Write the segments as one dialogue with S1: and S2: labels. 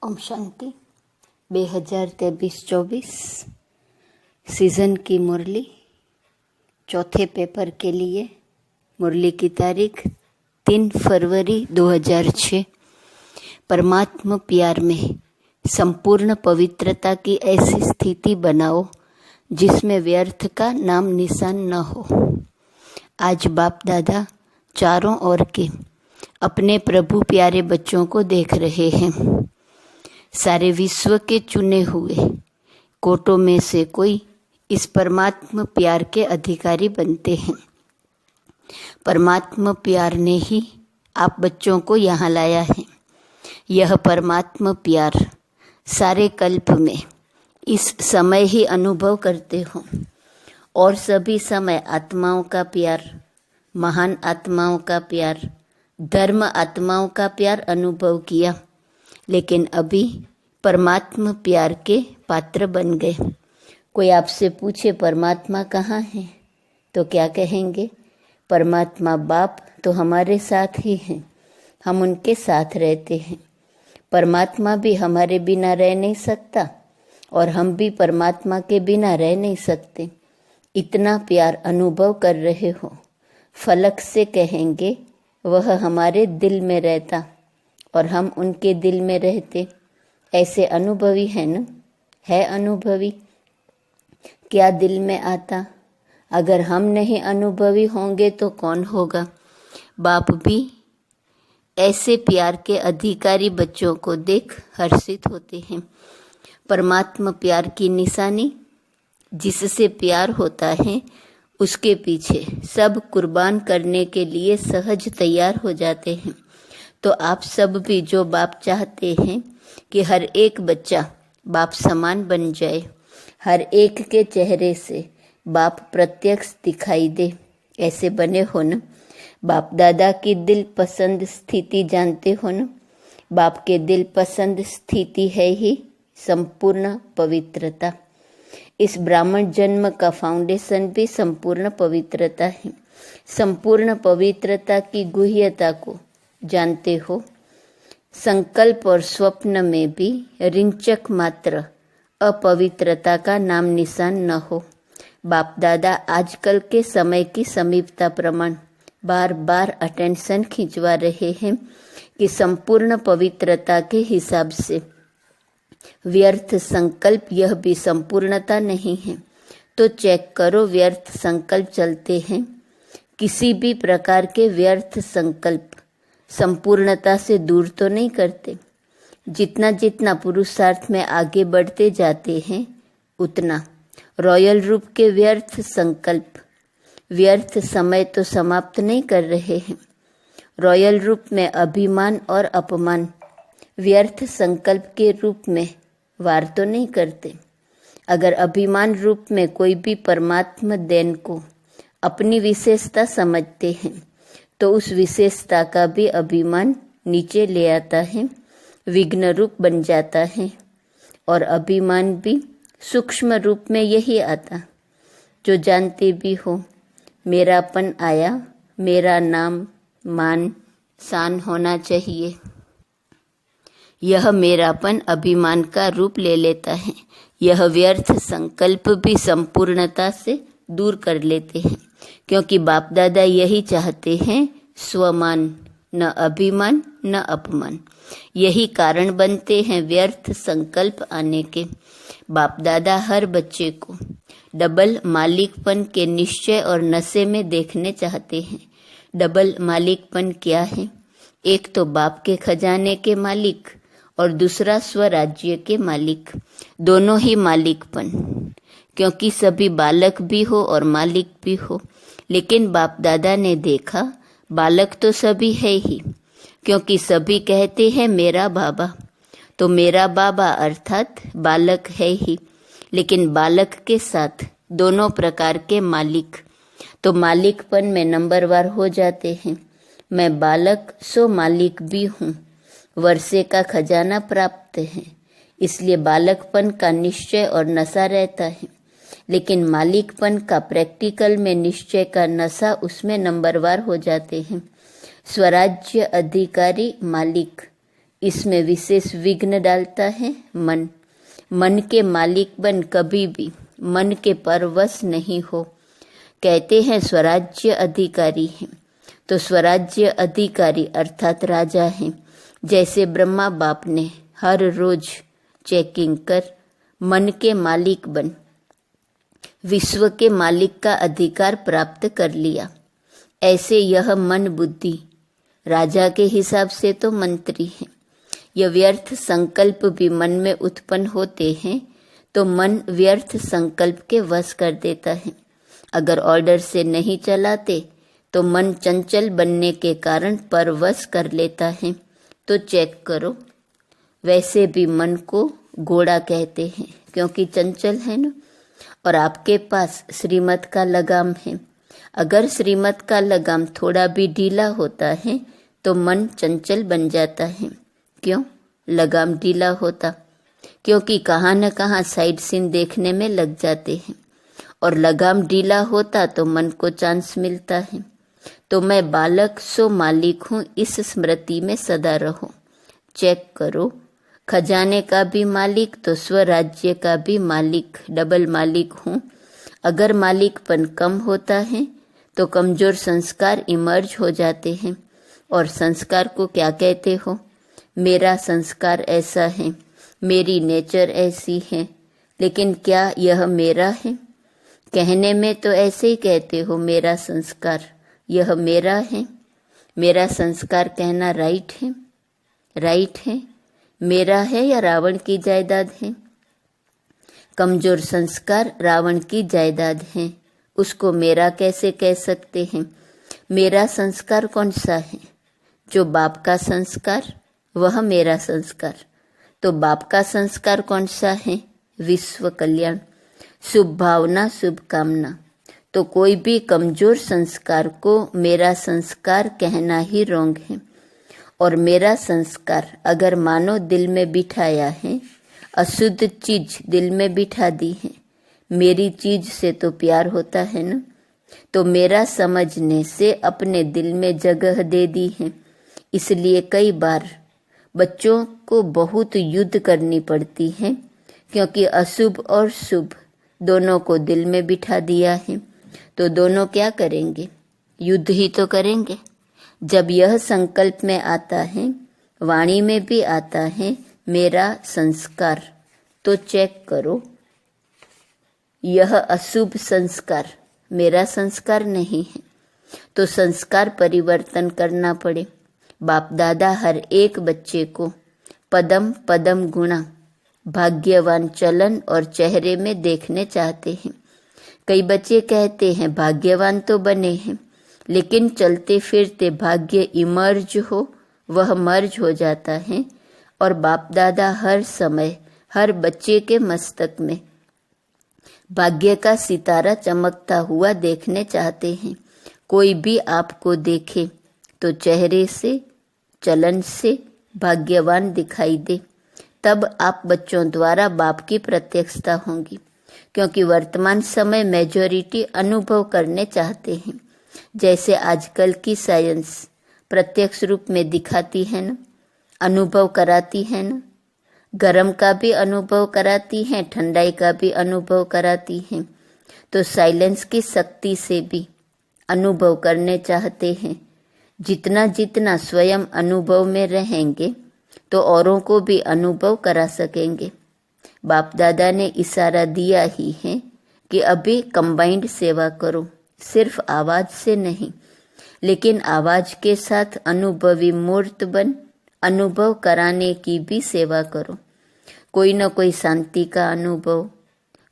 S1: Om Shanti. 2023-24 season की मुरली चौथे paper के लिए मुरली की तारीख 3 फरवरी 2006। परमात्मा प्यार में संपूर्ण पवित्रता की ऐसी स्थिति बनाओ जिसमें व्यर्थ का नाम निशान न हो। आज बाप दादा चारों ओर के अपने प्रभु प्यारे बच्चों को देख रहे हैं। सारे विश्व के चुने हुए कोटों में से कोई इस परमात्मा प्यार के अधिकारी बनते हैं। परमात्मा प्यार ने ही आप बच्चों को यहाँ लाया है। यह परमात्मा प्यार सारे कल्प में इस समय ही अनुभव करते हो और सभी समय आत्माओं का प्यार, महान आत्माओं का प्यार, धर्म आत्माओं का प्यार अनुभव किया, लेकिन अभी परमात्मा प्यार के पात्र बन गए। कोई आपसे पूछे परमात्मा कहाँ है तो क्या कहेंगे? परमात्मा बाप तो हमारे साथ ही हैं, हम उनके साथ रहते हैं। परमात्मा भी हमारे बिना रह नहीं सकता और हम भी परमात्मा के बिना रह नहीं सकते। इतना प्यार अनुभव कर रहे हो, फलक से कहेंगे वह हमारे दिल में रहता और हम उनके दिल में रहते। ऐसे अनुभवी है न? है अनुभवी? क्या दिल में आता? अगर हम नहीं अनुभवी होंगे तो कौन होगा? बाप भी ऐसे प्यार के अधिकारी बच्चों को देख हर्षित होते हैं। परमात्मा प्यार की निशानी, जिससे प्यार होता है उसके पीछे सब कुर्बान करने के लिए सहज तैयार हो जाते हैं। तो आप सब भी जो बाप चाहते हैं कि हर एक बच्चा बाप समान बन जाए, हर एक के चेहरे से बाप प्रत्यक्ष दिखाई दे, ऐसे बने हो न? बाप दादा की दिल पसंद स्थिति जानते हो न? बाप के दिल पसंद स्थिति है ही संपूर्ण पवित्रता। इस ब्राह्मण जन्म का फाउंडेशन भी संपूर्ण पवित्रता है। संपूर्ण पवित्रता की गुह्यता को जानते हो। संकल्प और स्वप्न में भी रिंचक मात्र अपवित्रता का नाम निशान न हो। बाप दादा आजकल के समय की समीपता प्रमाण बार बार अटेंशन खिंचवा रहे हैं कि संपूर्ण पवित्रता के हिसाब से व्यर्थ संकल्प यह भी संपूर्णता नहीं है। तो चेक करो, व्यर्थ संकल्प चलते हैं। किसी भी प्रकार के व्यर्थ संकल्प संपूर्णता से दूर तो नहीं करते। जितना जितना पुरुषार्थ में आगे बढ़ते जाते हैं उतना रॉयल रूप के व्यर्थ संकल्प व्यर्थ समय तो समाप्त नहीं कर रहे हैं। रॉयल रूप में अभिमान और अपमान व्यर्थ संकल्प के रूप में वार तो नहीं करते। अगर अभिमान रूप में कोई भी परमात्मा देन को अपनी विशेषता समझते हैं तो उस विशेषता का भी अभिमान नीचे ले आता है, विघ्न रूप बन जाता है। और अभिमान भी सूक्ष्म रूप में यही आता जो जानते भी हो मेरापन आया, मेरा नाम मान शान होना चाहिए। यह मेरापन अभिमान का रूप ले लेता है। यह व्यर्थ संकल्प भी संपूर्णता से दूर कर लेते हैं, क्योंकि बाप दादा यही चाहते हैं, स्वमान, न अभिमान न अपमान। यही कारण बनते हैं व्यर्थ संकल्प आने के। बाप दादा हर बच्चे को डबल मालिकपन के निश्चय और नशे में देखने चाहते हैं। डबल मालिकपन क्या है? एक तो बाप के खजाने के मालिक और दूसरा स्वराज्य के मालिक। दोनों ही मालिकपन, क्योंकि सभी बालक भी हो और मालिक भी हो। लेकिन बाप दादा ने देखा बालक तो सभी है ही, क्योंकि सभी कहते हैं मेरा बाबा। तो मेरा बाबा अर्थात बालक है ही, लेकिन बालक के साथ दोनों प्रकार के मालिक। तो मालिकपन में नंबरवार हो जाते हैं। मैं बालक सो मालिक भी हूँ। वर्षे का खजाना प्राप्त है, इसलिए बालकपन का निश्चय और नशा रहता है। लेकिन मालिकपन का प्रैक्टिकल में निश्चय का नशा उसमें नंबरवार हो जाते हैं। स्वराज्य अधिकारी मालिक, इसमें विशेष विघ्न डालता है मन। मन के मालिक बन कभी भी मन के परवश नहीं हो। कहते हैं स्वराज्य अधिकारी हैं, तो स्वराज्य अधिकारी अर्थात राजा हैं। जैसे ब्रह्मा बाप ने हर रोज चेकिंग कर मन के मालिक बन विश्व के मालिक का अधिकार प्राप्त कर लिया, ऐसे यह मन बुद्धि राजा के हिसाब से तो मंत्री है। यह व्यर्थ संकल्प भी मन में उत्पन्न होते हैं तो मन व्यर्थ संकल्प के वश कर देता है। अगर ऑर्डर से नहीं चलाते तो मन चंचल बनने के कारण परवश कर लेता है। तो चेक करो। वैसे भी मन को घोड़ा कहते हैं क्योंकि चंचल है ना। और आपके पास श्रीमत का लगाम है। अगर श्रीमत का लगाम थोड़ा भी ढीला होता है तो मन चंचल बन जाता है। क्यों लगाम ढीला होता? क्योंकि कहाँ न कहाँ साइड सीन देखने में लग जाते हैं। और लगाम ढीला होता तो मन को चांस मिलता है। तो मैं बालक सो मालिक हूँ, इस स्मृति में सदा रहो। चेक करो। खजाने का भी मालिक तो स्वराज्य का भी मालिक, डबल मालिक हूँ। अगर मालिकपन कम होता है तो कमजोर संस्कार इमर्ज हो जाते हैं। और संस्कार को क्या कहते हो? मेरा संस्कार ऐसा है, मेरी नेचर ऐसी है। लेकिन क्या यह मेरा है? कहने में तो ऐसे ही कहते हो, मेरा संस्कार, यह मेरा है। मेरा संस्कार कहना राइट है? राइट है? मेरा है या रावण की जायदाद है? कमजोर संस्कार रावण की जायदाद है, उसको मेरा कैसे कह सकते हैं? मेरा संस्कार कौन सा है? जो बाप का संस्कार, वह मेरा संस्कार। तो बाप का संस्कार कौन सा है? विश्व कल्याण, शुभ भावना, शुभ कामना। तो कोई भी कमजोर संस्कार को मेरा संस्कार कहना ही रोंग है। और मेरा संस्कार अगर मानो दिल में बिठाया है, अशुद्ध चीज दिल में बिठा दी है। मेरी चीज से तो प्यार होता है ना। तो मेरा समझने से अपने दिल में जगह दे दी है। इसलिए कई बार बच्चों को बहुत युद्ध करनी पड़ती है, क्योंकि अशुभ और शुभ दोनों को दिल में बिठा दिया है। तो दोनों क्या करेंगे? युद्ध ही तो करेंगे। जब यह संकल्प में आता है, वाणी में भी आता है, मेरा संस्कार, तो चेक करो। यह अशुभ संस्कार मेरा संस्कार नहीं है। तो संस्कार परिवर्तन करना पड़े। बाप दादा हर एक बच्चे को पदम पदम गुणा, भाग्यवान चलन और चेहरे में देखने चाहते हैं। कई बच्चे कहते हैं भाग्यवान तो बने हैं, लेकिन चलते फिरते भाग्य इमर्ज हो, वह मर्ज हो जाता है। और बाप दादा हर समय हर बच्चे के मस्तक में भाग्य का सितारा चमकता हुआ देखने चाहते हैं। कोई भी आपको देखे तो चेहरे से, चलन से भाग्यवान दिखाई दे, तब आप बच्चों द्वारा बाप की प्रत्यक्षता होंगी। क्योंकि वर्तमान समय मेजॉरिटी अनुभव करने चाहते हैं। जैसे आजकल की साइंस प्रत्यक्ष रूप में दिखाती है ना, अनुभव कराती है ना। गर्म का भी अनुभव कराती है, ठंडाई का भी अनुभव कराती है। तो साइलेंस की शक्ति से भी अनुभव करने चाहते हैं। जितना जितना स्वयं अनुभव में रहेंगे तो औरों को भी अनुभव करा सकेंगे। बाप दादा ने इशारा दिया ही है कि अभी कंबाइंड सेवा करो, सिर्फ आवाज से नहीं, लेकिन आवाज के साथ अनुभवी मूर्त बन अनुभव कराने की भी सेवा करो। कोई न कोई शांति का अनुभव,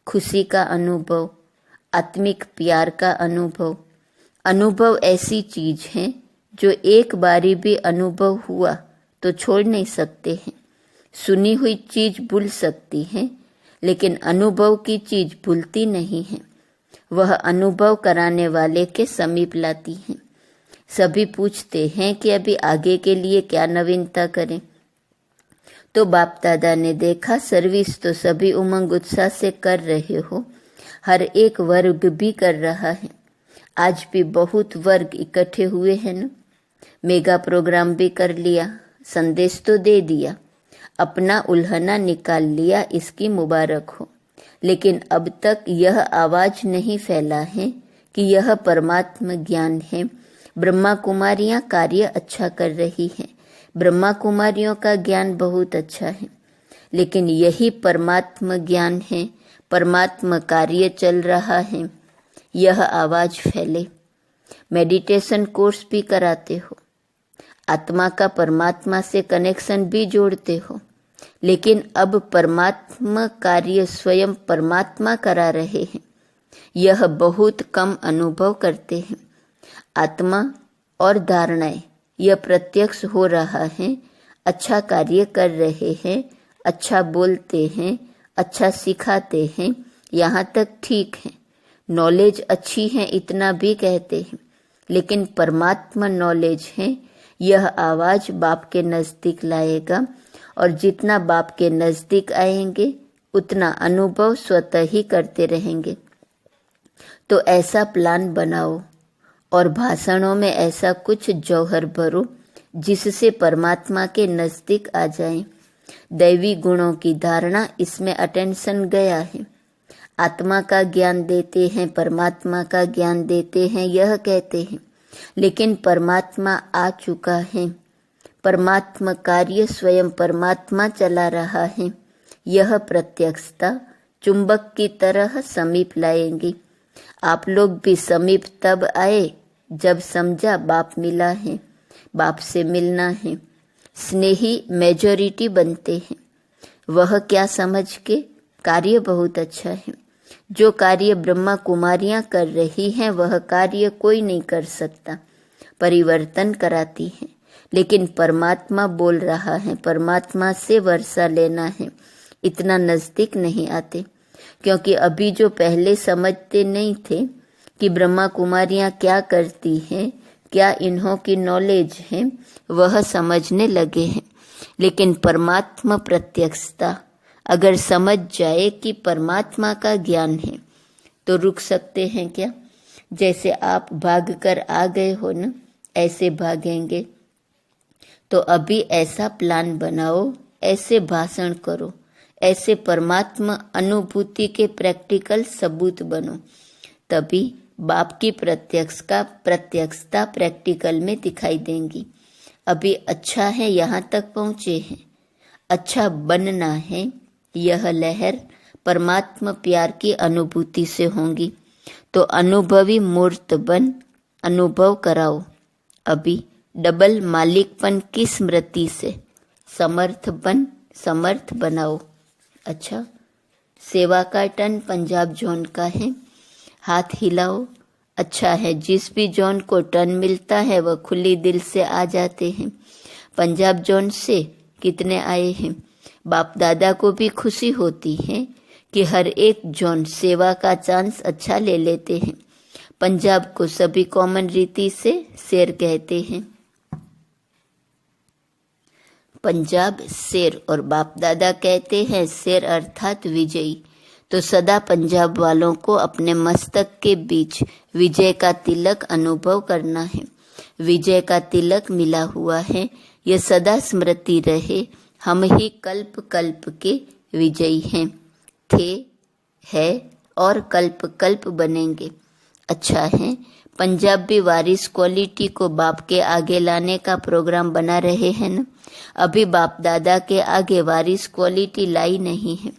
S1: खुशी का अनुभव, आत्मिक प्यार का अनुभव। अनुभव ऐसी चीज है जो एक बारी भी अनुभव हुआ तो छोड़ नहीं सकते हैं। सुनी हुई चीज भूल सकती है, लेकिन अनुभव की चीज भूलती नहीं है। वह अनुभव कराने वाले के समीप लाती है। सभी पूछते हैं कि अभी आगे के लिए क्या नवीनता करें। तो बाप दादा ने देखा सर्विस तो सभी उमंग उत्साह से कर रहे हो, हर एक वर्ग भी कर रहा है। आज भी बहुत वर्ग इकट्ठे हुए हैं ना। मेगा प्रोग्राम भी कर लिया, संदेश तो दे दिया, अपना उल्हना निकाल लिया, इसकी मुबारक हो। लेकिन अब तक यह आवाज नहीं फैला है कि यह परमात्म ज्ञान है। ब्रह्मा कुमारियां कार्य अच्छा कर रही हैं, ब्रह्मा कुमारियों का ज्ञान बहुत अच्छा है, लेकिन यही परमात्म ज्ञान है, परमात्म कार्य चल रहा है, यह आवाज फैले। मेडिटेशन कोर्स भी कराते हो, आत्मा का परमात्मा से कनेक्शन भी जोड़ते हो, लेकिन अब परमात्मा कार्य स्वयं परमात्मा करा रहे हैं, यह बहुत कम अनुभव करते हैं। आत्मा और धारणाएं यह प्रत्यक्ष हो रहा है, अच्छा कार्य कर रहे हैं, अच्छा बोलते हैं, अच्छा सिखाते हैं, यहाँ तक ठीक है, नॉलेज अच्छी है इतना भी कहते हैं, लेकिन परमात्मा नॉलेज है, यह आवाज बाप के नजदीक लाएगा, और जितना बाप के नजदीक आएंगे उतना अनुभव स्वतः ही करते रहेंगे। तो ऐसा प्लान बनाओ और भाषणों में ऐसा कुछ जौहर भरो जिससे परमात्मा के नजदीक आ जाए। दैवी गुणों की धारणा, इसमें अटेंशन गया है। आत्मा का ज्ञान देते हैं, परमात्मा का ज्ञान देते हैं, यह कहते हैं, लेकिन परमात्मा आ चुका है, परमात्मा कार्य स्वयं परमात्मा चला रहा है, यह प्रत्यक्षता चुंबक की तरह समीप लाएंगी। आप लोग भी समीप तब आए जब समझा बाप मिला है, बाप से मिलना है। स्नेही मेजॉरिटी बनते हैं, वह क्या समझ के कार्य बहुत अच्छा है। जो कार्य ब्रह्मा कुमारियां कर रही हैं वह कार्य कोई नहीं कर सकता, परिवर्तन कराती है, लेकिन परमात्मा बोल रहा है, परमात्मा से वर्षा लेना है, इतना नजदीक नहीं आते, क्योंकि अभी जो पहले समझते नहीं थे कि ब्रह्मा कुमारियां क्या करती हैं, क्या इन्हों की नॉलेज है, वह समझने लगे हैं। लेकिन परमात्मा प्रत्यक्षता अगर समझ जाए कि परमात्मा का ज्ञान है तो रुक सकते हैं क्या? जैसे आप भाग कर आ गए हो ना, ऐसे भागेंगे। तो अभी ऐसा प्लान बनाओ, ऐसे भाषण करो, ऐसे परमात्मा अनुभूति के प्रैक्टिकल सबूत बनो, तभी बाप की प्रत्यक्षता प्रैक्टिकल में दिखाई देंगी। अभी अच्छा है, यहाँ तक पहुँचे हैं, अच्छा बनना है, यह लहर परमात्मा प्यार की अनुभूति से होंगी। तो अनुभवी मूर्त बन अनुभव कराओ। अभी डबल मालिकपन की स्मृति से समर्थ बनाओ। अच्छा, सेवा का टन पंजाब जोन का है, हाथ हिलाओ। अच्छा है, जिस भी जोन को टर्न मिलता है वह खुली दिल से आ जाते हैं। पंजाब जोन से कितने आए हैं? बाप दादा को भी खुशी होती है कि हर एक जोन सेवा का चांस अच्छा ले लेते हैं। पंजाब को सभी कॉमन रीति से शेर कहते हैं। पंजाब शेर और बाप दादा कहते हैं शेर अर्थात विजयी। तो सदा पंजाब वालों को अपने मस्तक के बीच विजय का तिलक अनुभव करना है। विजय का तिलक मिला हुआ है, यह सदा स्मृति रहे। हम ही कल्प कल्प के विजयी हैं, थे, है और कल्प कल्प बनेंगे। अच्छा है, पंजाबी वारिस क्वालिटी को बाप के आगे लाने का प्रोग्राम बना रहे हैं ना। अभी बाप दादा के आगे वारिस क्वालिटी लाई नहीं है,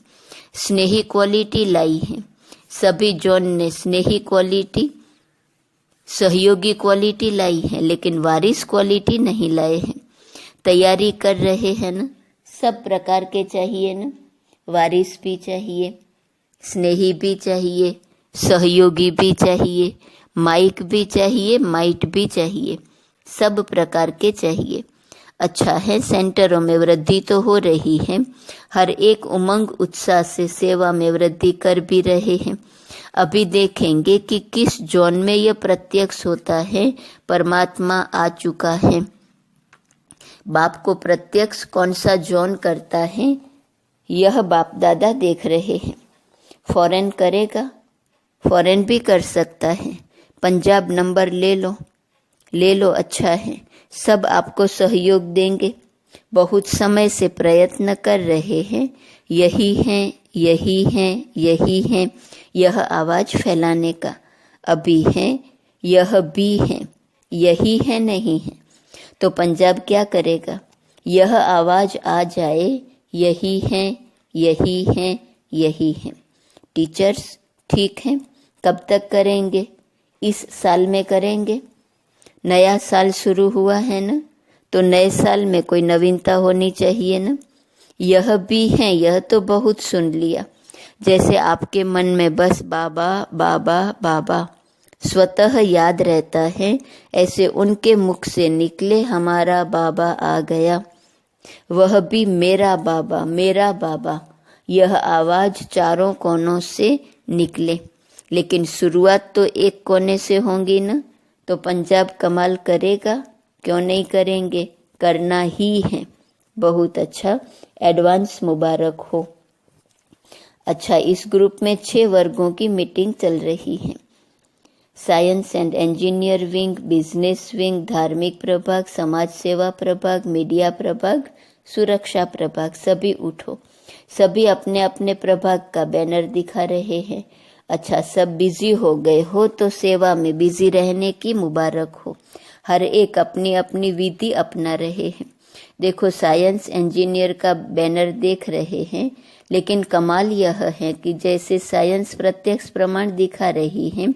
S1: स्नेही क्वालिटी लाई है। सभी जोन ने स्नेही क्वालिटी, सहयोगी क्वालिटी लाई है, लेकिन वारिस क्वालिटी नहीं लाए हैं। तैयारी कर रहे हैं ना, सब प्रकार के चाहिए ना, वारिस भी चाहिए, स्नेही भी चाहिए, सहयोगी भी चाहिए, माइक भी चाहिए, माइट भी चाहिए, सब प्रकार के चाहिए। अच्छा है, सेंटरों में वृद्धि तो हो रही है, हर एक उमंग उत्साह से सेवा में वृद्धि कर भी रहे हैं। अभी देखेंगे कि किस जोन में यह प्रत्यक्ष होता है, परमात्मा आ चुका है। बाप को प्रत्यक्ष कौन सा जोन करता है, यह बाप दादा देख रहे हैं। फॉरेन करेगा, फॉरेन भी कर सकता है। पंजाब नंबर ले लो, अच्छा है, सब आपको सहयोग देंगे। बहुत समय से प्रयत्न कर रहे हैं, यही है, यही है, यही है, यह आवाज फैलाने का। अभी है, यह भी है, यही है, नहीं है। तो पंजाब क्या करेगा? यह आवाज आ जाए, यही है, यही है, यही है। टीचर्स ठीक है, कब तक करेंगे? इस साल में करेंगे। नया साल शुरू हुआ है ना, तो नए साल में कोई नवीनता होनी चाहिए ना। यह भी है, यह तो बहुत सुन लिया। जैसे आपके मन में बस बाबा बाबा बाबा स्वतः याद रहता है, ऐसे उनके मुख से निकले हमारा बाबा आ गया, वह भी मेरा बाबा, मेरा बाबा। यह आवाज चारों कोनों से निकले, लेकिन शुरुआत तो एक कोने से होगी ना। तो पंजाब कमाल करेगा, क्यों नहीं करेंगे? करना ही है। बहुत अच्छा, एडवांस मुबारक हो। अच्छा, इस ग्रुप में 6 वर्गों की मीटिंग चल रही है। Science and engineer wing, business wing, धार्मिक प्रभाग, समाज सेवा प्रभाग, मीडिया प्रभाग, सुरक्षा प्रभाग। सभी उठो, सभी अपने अपने प्रभाग का बैनर दिखा रहे हैं। अच्छा, सब बिजी हो गए हो तो सेवा में बिजी रहने की मुबारक हो। हर एक अपनी अपनी विधि अपना रहे हैं। देखो, साइंस इंजीनियर का बैनर देख रहे हैं, लेकिन कमाल यह है कि जैसे साइंस प्रत्यक्ष प्रमाण दिखा रही है,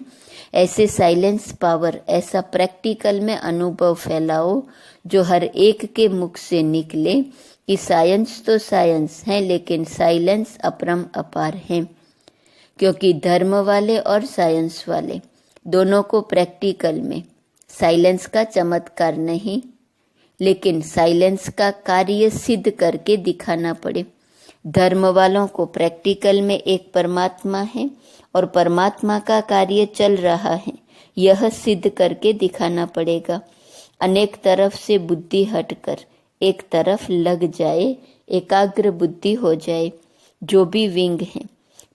S1: ऐसे साइलेंस पावर, ऐसा प्रैक्टिकल में अनुभव फैलाओ जो हर एक के मुख से निकले कि साइंस तो साइंस है, लेकिन साइलेंस अपरम अपार है। क्योंकि धर्म वाले और साइंस वाले दोनों को प्रैक्टिकल में साइलेंस का चमत्कार नहीं, लेकिन साइलेंस का कार्य सिद्ध करके दिखाना पड़े। धर्म वालों को प्रैक्टिकल में एक परमात्मा है और परमात्मा का कार्य चल रहा है, यह सिद्ध करके दिखाना पड़ेगा। अनेक तरफ से बुद्धि हटकर एक तरफ लग जाए, एकाग्र बुद्धि हो जाए। जो भी विंग है,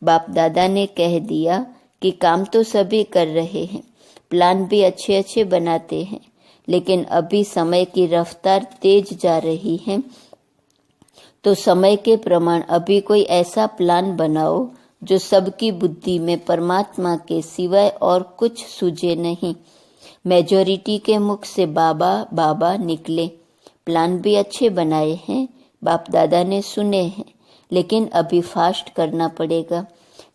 S1: बाप दादा ने कह दिया कि काम तो सभी कर रहे हैं, प्लान भी अच्छे अच्छे बनाते हैं, लेकिन अभी समय की रफ्तार तेज जा रही है, तो समय के प्रमाण अभी कोई ऐसा प्लान बनाओ जो सबकी बुद्धि में परमात्मा के सिवाय और कुछ सूझे नहीं। मेजॉरिटी के मुख से बाबा बाबा निकले, प्लान भी अच्छे बनाए हैं, बाप दादा ने सुने हैं, लेकिन अभी फास्ट करना पड़ेगा।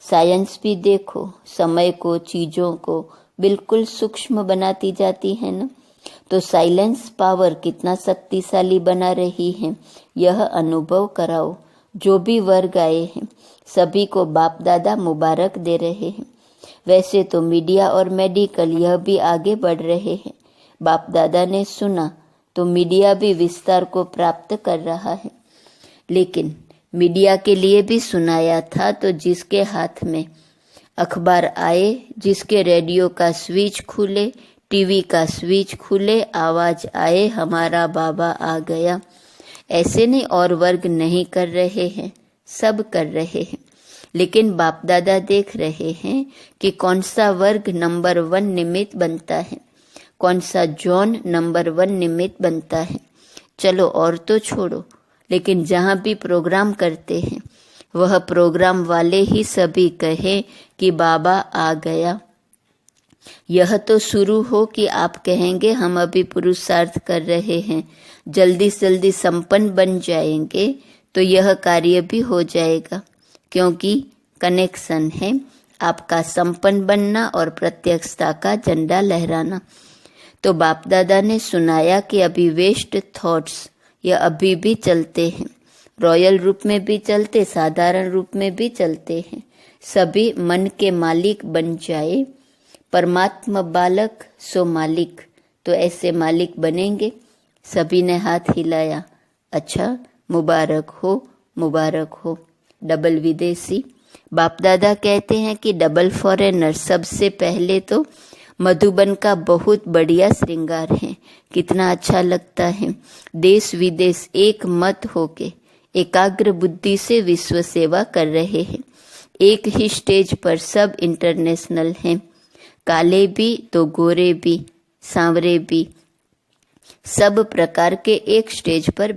S1: साइंस भी देखो, समय को, चीजों को बिल्कुल सूक्ष्म बनाती जाती है ना। तो साइलेंस पावर कितना शक्तिशाली बना रही है, यह अनुभव कराओ। जो भी वर्ग आए हैं, सभी को बाप दादा मुबारक दे रहे हैं। वैसे तो मीडिया और मेडिकल यह भी आगे बढ़ रहे हैं। बाप दादा ने सुना तो मीडिया भी विस्तार को प्राप्त कर रहा है, लेकिन मीडिया के लिए भी सुनाया था, तो जिसके हाथ में अखबार आए, जिसके रेडियो का स्विच खुले, टीवी का स्विच खुले, आवाज आए हमारा बाबा आ गया। ऐसे नहीं और वर्ग नहीं कर रहे हैं, सब कर रहे हैं, लेकिन बाप दादा देख रहे हैं कि कौन सा वर्ग नंबर 1 निमित्त बनता है, कौन सा जोन नंबर 1 निमित्त बनता है। चलो और तो छोड़ो, लेकिन जहाँ भी प्रोग्राम करते हैं, वह प्रोग्राम वाले ही सभी कहे कि बाबा आ गया। यह तो शुरू हो कि आप कहेंगे हम अभी पुरुषार्थ कर रहे हैं, जल्दी से जल्दी संपन्न बन जाएंगे, तो यह कार्य भी हो जाएगा, क्योंकि कनेक्शन है आपका संपन्न बनना और प्रत्यक्षता का झंडा लहराना। तो बाप दादा ने सुनाया कि अभी वेस्ट थॉट्स यह अभी भी चलते हैं, रॉयल रूप में भी चलते, साधारण रूप में भी चलते हैं। सभी मन के मालिक बन जाए, परमात्मा बालक सो मालिक, तो ऐसे मालिक बनेंगे। सभी ने हाथ हिलाया, अच्छा मुबारक हो, मुबारक हो। डबल विदेशी, बाप दादा कहते हैं कि डबल फॉरेनर। सबसे पहले तो मधुबन का बहुत बढ़िया श्रृंगार है, कितना अच्छा लगता है। देश विदेश एक मत होके एकाग्र बुद्धि से विश्व सेवा कर रहे हैं। एक ही स्टेज पर सब इंटरनेशनल हैं, काले भी तो गोरे भी, सांवरे भी, सब प्रकार के एक स्टेज पर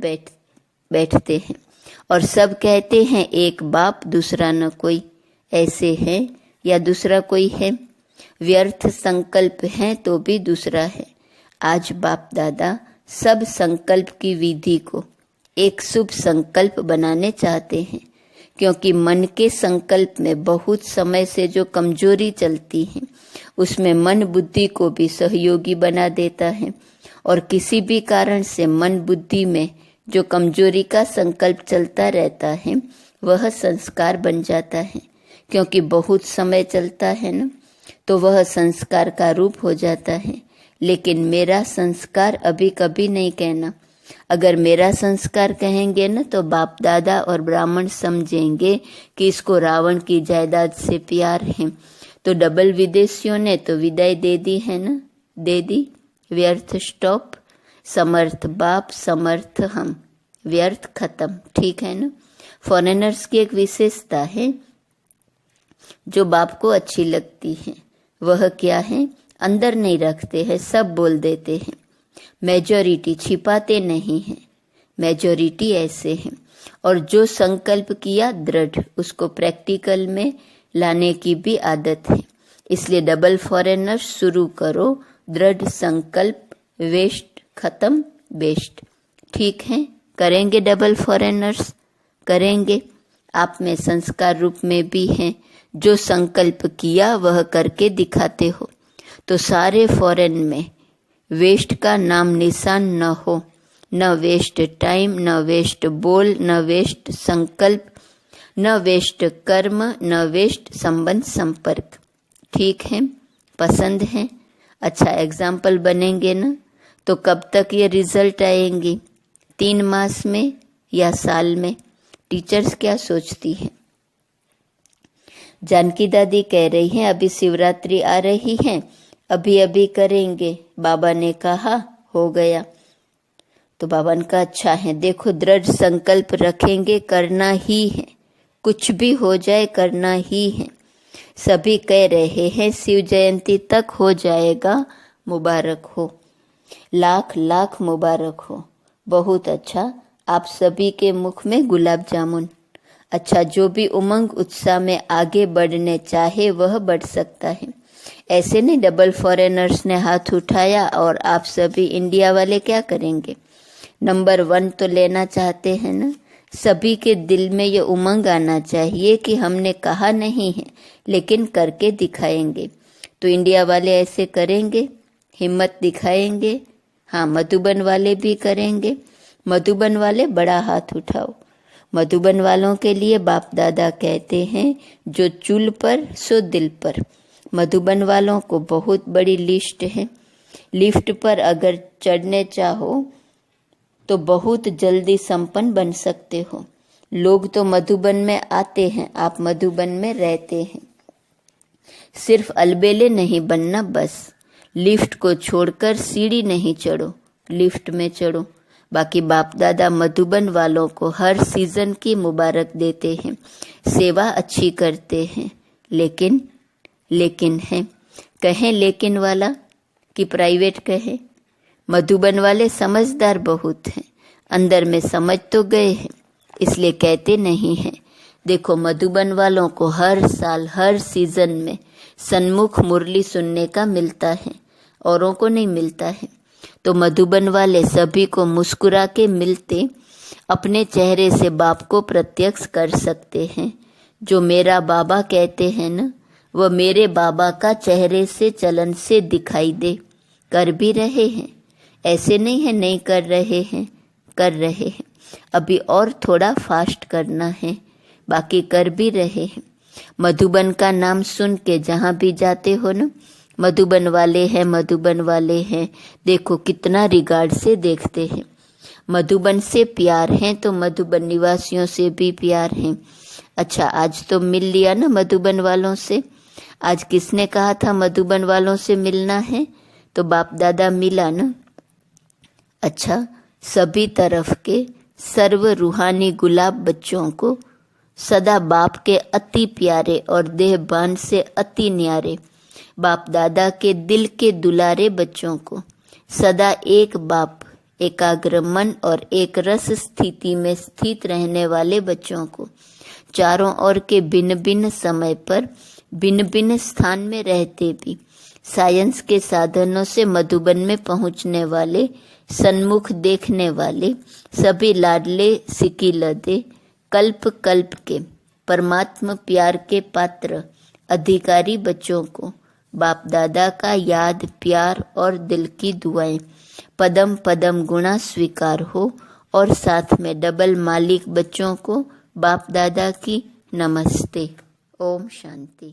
S1: बैठते हैं और सब कहते हैं एक बाप दूसरा न कोई, ऐसे है या दूसरा कोई है। व्यर्थ संकल्प है तो भी दूसरा है। आज बाप दादा सब संकल्प की विधि को एक शुभ संकल्प बनाने चाहते हैं, क्योंकि मन के संकल्प में बहुत समय से जो कमजोरी चलती है उसमें मन बुद्धि को भी सहयोगी बना देता है, और किसी भी कारण से मन बुद्धि में जो कमजोरी का संकल्प चलता रहता है वह संस्कार बन जाता है। क्योंकि बहुत समय चलता है ना, तो वह संस्कार का रूप हो जाता है। लेकिन मेरा संस्कार अभी कभी नहीं कहना। अगर मेरा संस्कार कहेंगे ना तो बाप दादा और ब्राह्मण समझेंगे कि इसको रावण की जायदाद से प्यार है। तो डबल विदेशियों ने तो विदाई दे दी है ना, दे दी। व्यर्थ स्टॉप, समर्थ बाप समर्थ हम, व्यर्थ खत्म, ठीक है ना। फॉरेनर्स की एक विशेषता है जो बाप को अच्छी लगती है, वह क्या है, अंदर नहीं रखते हैं, सब बोल देते हैं। मेजॉरिटी छिपाते नहीं हैं, मेजॉरिटी ऐसे हैं। और जो संकल्प किया दृढ़, उसको प्रैक्टिकल में लाने की भी आदत है। इसलिए डबल फॉरेनर्स शुरू करो, दृढ़ संकल्प, वेस्ट खत्म, बेस्ट, ठीक है। करेंगे डबल फॉरेनर्स, करेंगे। आप में संस्कार रूप में भी हैं, जो संकल्प किया वह करके दिखाते हो। तो सारे फॉरेन में वेस्ट का नाम निशान न हो, न वेस्ट टाइम, न वेस्ट बोल, न वेस्ट संकल्प, न वेस्ट कर्म, न वेस्ट संबंध संपर्क, ठीक है। पसंद है, अच्छा एग्जाम्पल बनेंगे ना। तो कब तक ये रिजल्ट आएंगे, 3 मास में या साल में? टीचर्स क्या सोचती है? जानकी दादी कह रही हैं अभी शिवरात्रि आ रही है, अभी अभी करेंगे। बाबा ने कहा हो गया, तो बाबा ने कहा अच्छा है, देखो दृढ़ संकल्प रखेंगे, करना ही है, कुछ भी हो जाए करना ही है। सभी कह रहे हैं शिव जयंती तक हो जाएगा, मुबारक हो, लाख लाख मुबारक हो। बहुत अच्छा, आप सभी के मुख में गुलाब जामुन। अच्छा, जो भी उमंग उत्साह में आगे बढ़ने चाहे वह बढ़ सकता है। ऐसे नहीं डबल फॉरेनर्स ने हाथ उठाया और आप सभी इंडिया वाले क्या करेंगे? नंबर 1 तो लेना चाहते हैं ना। सभी के दिल में ये उमंग आना चाहिए कि हमने कहा नहीं है लेकिन करके दिखाएंगे। तो इंडिया वाले ऐसे करेंगे, हिम्मत दिखाएंगे। हाँ, मधुबन वाले भी करेंगे। मधुबन वाले बड़ा हाथ उठाओ। मधुबन वालों के लिए बाप दादा कहते हैं जो चूल पर सो दिल पर। मधुबन वालों को बहुत बड़ी लिस्ट है। लिफ्ट पर अगर चढ़ने चाहो तो बहुत जल्दी संपन्न बन सकते हो। लोग तो मधुबन में आते हैं, आप मधुबन में रहते हैं। सिर्फ अलबेले नहीं बनना बस। लिफ्ट को छोड़कर सीढ़ी नहीं चढ़ो, लिफ्ट में चढ़ो। बाकी बाप दादा मधुबन वालों को हर सीजन की मुबारक देते हैं, सेवा अच्छी करते हैं। लेकिन है, कहें लेकिन वाला कि प्राइवेट कहे। मधुबन वाले समझदार बहुत हैं, अंदर में समझ तो गए हैं, इसलिए कहते नहीं हैं। देखो मधुबन वालों को हर साल हर सीजन में सन्मुख मुरली सुनने का मिलता है, औरों को नहीं मिलता है। तो मधुबन वाले सभी को मुस्कुरा के मिलते अपने चेहरे से बाप को प्रत्यक्ष कर सकते हैं। जो मेरा बाबा कहते हैं ना, वह मेरे बाबा का चेहरे से चलन से दिखाई दे। कर भी रहे हैं, ऐसे नहीं है नहीं कर रहे हैं, कर रहे हैं। अभी और थोड़ा फास्ट करना है, बाकी कर भी रहे हैं। मधुबन का नाम सुन के जहाँ भी जाते हो ना, मधुबन वाले हैं, मधुबन वाले हैं, देखो कितना रिगार्ड से देखते हैं। मधुबन से प्यार है तो मधुबन निवासियों से भी प्यार है। अच्छा, आज तो मिल लिया ना मधुबन वालों से। आज किसने कहा था मधुबन वालों से मिलना है? तो बाप दादा मिला ना। अच्छा, सभी तरफ के सर्व रूहानी गुलाब बच्चों को सदा बाप के अति प्यारे और देहबान से अति न्यारे बाप दादा के दिल के दुलारे बच्चों को सदा एक बाप एकाग्र मन और एक रस स्थिति में स्थित रहने वाले बच्चों को चारों ओर के भिन्न भिन्न समय पर भिन्न भिन्न स्थान में रहते भी साइंस के साधनों से मधुबन में पहुंचने वाले, सन्मुख देखने वाले सभी लाडले सिकिलदे कल्प कल्प के परमात्मा प्यार के पात्र अधिकारी बच्चों को बाप दादा का याद, प्यार और दिल की दुआएं पदम पदम गुणा स्वीकार हो और साथ में डबल मालिक बच्चों को बाप दादा की नमस्ते। ओम शांति।